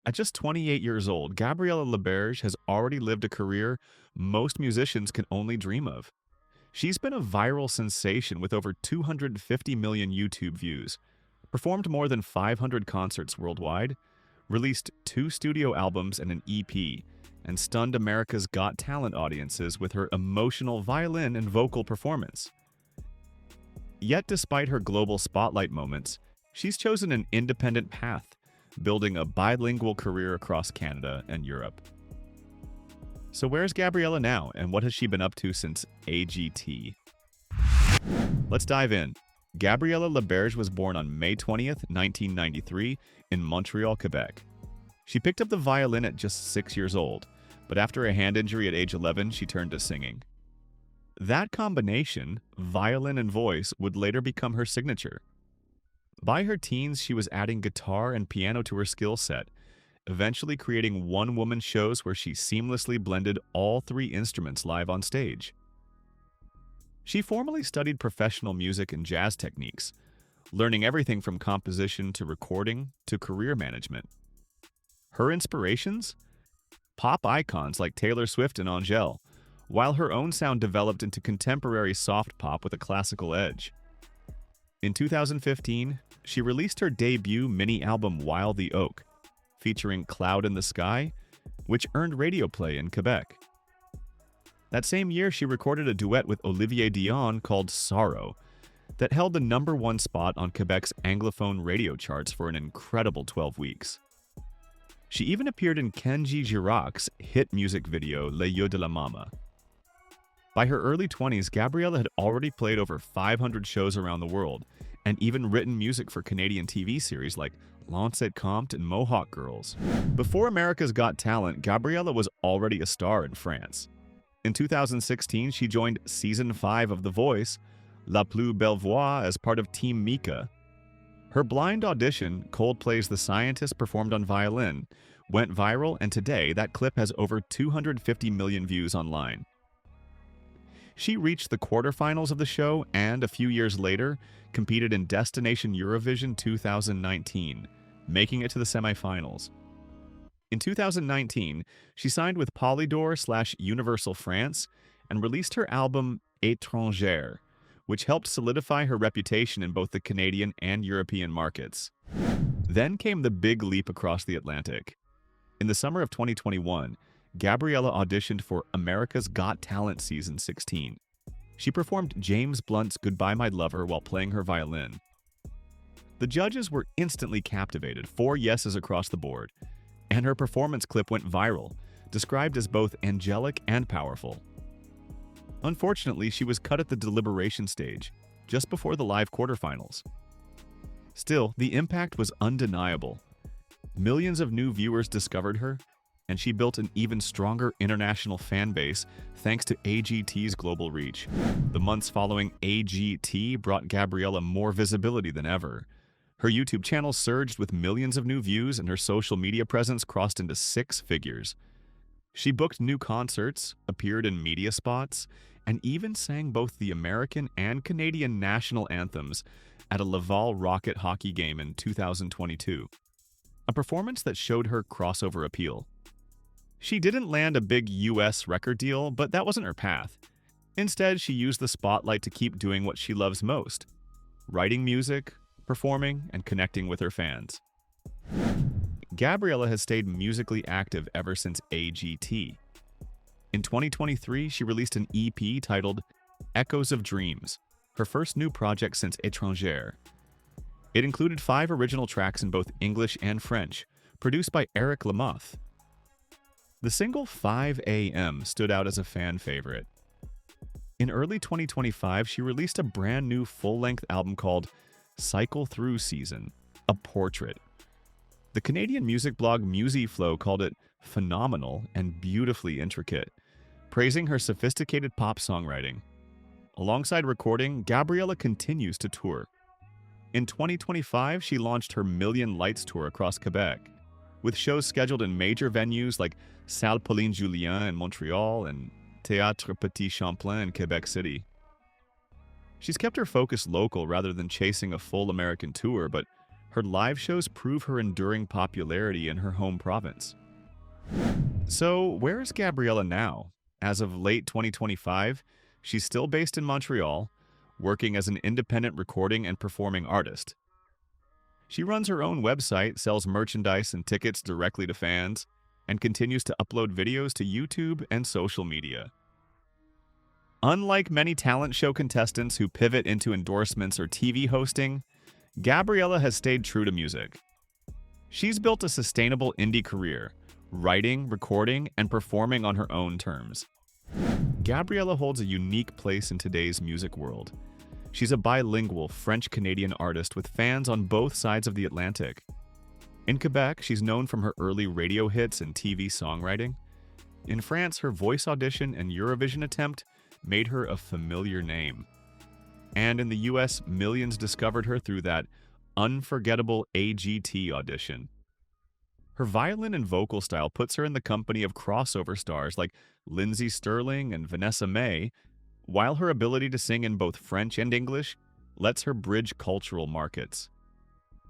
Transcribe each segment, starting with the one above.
At just 28 years old, Gabriella Laberge has already lived a career most musicians can only dream of. She's been a viral sensation with over 250 million YouTube views, performed more than 500 concerts worldwide, released two studio albums and an EP, and stunned America's Got Talent audiences with her emotional violin and vocal performance. Yet despite her global spotlight moments, she's chosen an independent path, building a bilingual career across Canada and Europe. So where's Gabriella now, and what has she been up to since AGT? Let's dive in. Gabriella Laberge was born on May 20th, 1993, in Montreal, Quebec. She picked up the violin at just 6 years old, but after a hand injury at age 11, she turned to singing. That combination, violin and voice, would later become her signature. By her teens, she was adding guitar and piano to her skill set, eventually creating one-woman shows where she seamlessly blended all three instruments live on stage. She formally studied professional music and jazz techniques, learning everything from composition to recording to career management. Her inspirations? Pop icons like Taylor Swift and Angèle, while her own sound developed into contemporary soft pop with a classical edge. In 2015, she released her debut mini-album While the Oak, featuring Cloud in the Sky, which earned radio play in Quebec. That same year, she recorded a duet with Olivier Dion called Sorrow, that held the #1 spot on Quebec's Anglophone radio charts for an incredible 12 weeks. She even appeared in Kenji Girac's hit music video Les Yeux de la Mama. By her early 20s, Gabriella had already played over 500 shows around the world, and even written music for Canadian TV series like Lancet Comte and Mohawk Girls. Before America's Got Talent, Gabriella was already a star in France. In 2016, she joined Season 5 of The Voice, La Plus Belle Voix, as part of Team Mika. Her blind audition, Coldplay's The Scientist performed on violin, went viral, and today that clip has over 250 million views online. She reached the quarterfinals of the show and, a few years later, competed in Destination Eurovision 2019, making it to the semifinals. In 2019, she signed with Polydor/Universal France and released her album Étrangère, which helped solidify her reputation in both the Canadian and European markets. Then came the big leap across the Atlantic. In the summer of 2021, Gabriella auditioned for America's Got Talent Season 16. She performed James Blunt's Goodbye My Lover while playing her violin. The judges were instantly captivated, 4 yeses across the board, and her performance clip went viral, described as both angelic and powerful. Unfortunately, she was cut at the deliberation stage, just before the live quarterfinals. Still, the impact was undeniable. Millions of new viewers discovered her, and she built an even stronger international fan base thanks to AGT's global reach. The months following AGT brought Gabriella more visibility than ever. Her YouTube channel surged with millions of new views, and her social media presence crossed into 6 figures. She booked new concerts, appeared in media spots, and even sang both the American and Canadian national anthems at a Laval Rocket hockey game in 2022, a performance that showed her crossover appeal. She didn't land a big US record deal, but that wasn't her path. Instead, she used the spotlight to keep doing what she loves most: writing music, performing, and connecting with her fans. Gabriella has stayed musically active ever since AGT. In 2023, she released an EP titled Echoes of Dreams, her first new project since Étrangère. It included 5 original tracks in both English and French, produced by Eric Lamoth. The single 5 AM stood out as a fan favorite. In early 2025, she released a brand new full-length album called Cycle Through Season, a portrait. The Canadian music blog Musiflow called it phenomenal and beautifully intricate, praising her sophisticated pop songwriting. Alongside recording, Gabriella continues to tour. In 2025, she launched her Million Lights tour across Quebec, with shows scheduled in major venues like Salle Pauline Julien in Montreal and Théâtre Petit Champlain in Quebec City. She's kept her focus local rather than chasing a full American tour, but Her live shows prove her enduring popularity in her home province. So, where is Gabriella now? As of late 2025, she's still based in Montreal, working as an independent recording and performing artist. She runs her own website, sells merchandise and tickets directly to fans, and continues to upload videos to YouTube and social media. Unlike many talent show contestants who pivot into endorsements or TV hosting, Gabriella has stayed true to music. She's built a sustainable indie career, writing, recording, and performing on her own terms. Gabriella holds a unique place in today's music world. She's a bilingual French-Canadian artist with fans on both sides of the Atlantic. In Quebec, she's known from her early radio hits and TV songwriting. In France, her voice audition and Eurovision attempt made her a familiar name. And in the US, millions discovered her through that unforgettable AGT audition. Her violin and vocal style puts her in the company of crossover stars like Lindsay Sterling and Vanessa May, while her ability to sing in both French and English lets her bridge cultural markets.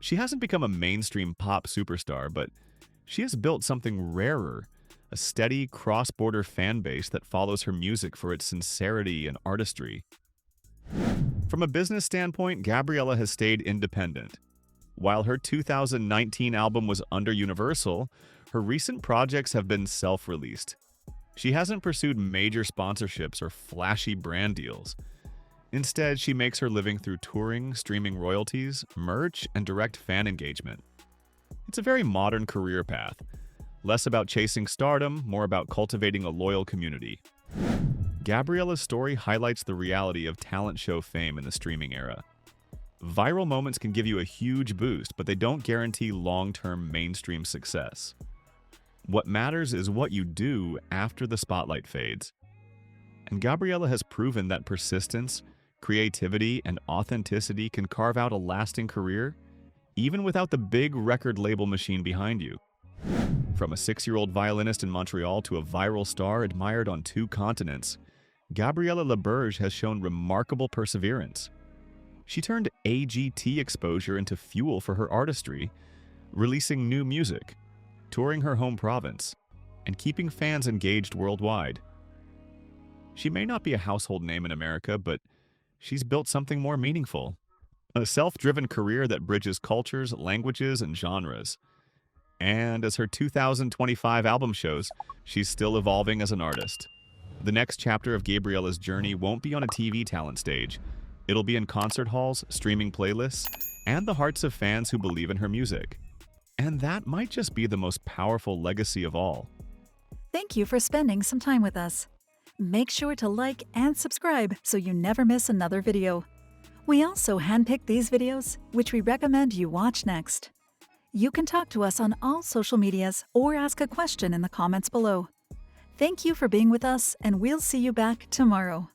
She hasn't become a mainstream pop superstar, but she has built something rarer, a steady cross-border fan base that follows her music for its sincerity and artistry. From a business standpoint, Gabriella has stayed independent. While her 2019 album was under Universal, her recent projects have been self-released. She hasn't pursued major sponsorships or flashy brand deals. Instead, she makes her living through touring, streaming royalties, merch, and direct fan engagement. It's a very modern career path. Less about chasing stardom, more about cultivating a loyal community. Gabriella's story highlights the reality of talent show fame in the streaming era. Viral moments can give you a huge boost, but they don't guarantee long-term mainstream success. What matters is what you do after the spotlight fades. And Gabriella has proven that persistence, creativity, and authenticity can carve out a lasting career, even without the big record label machine behind you. From a 6-year-old violinist in Montreal to a viral star admired on 2 continents, Gabriella Laberge has shown remarkable perseverance. She turned AGT exposure into fuel for her artistry, releasing new music, touring her home province, and keeping fans engaged worldwide. She may not be a household name in America, but she's built something more meaningful. A self-driven career that bridges cultures, languages, and genres. And as her 2025 album shows, she's still evolving as an artist. The next chapter of Gabriella's journey won't be on a TV talent stage. It'll be in concert halls, streaming playlists, and the hearts of fans who believe in her music. And that might just be the most powerful legacy of all. Thank you for spending some time with us. Make sure to like and subscribe so you never miss another video. We also handpick these videos, which we recommend you watch next. You can talk to us on all social medias or ask a question in the comments below. Thank you for being with us, and we'll see you back tomorrow.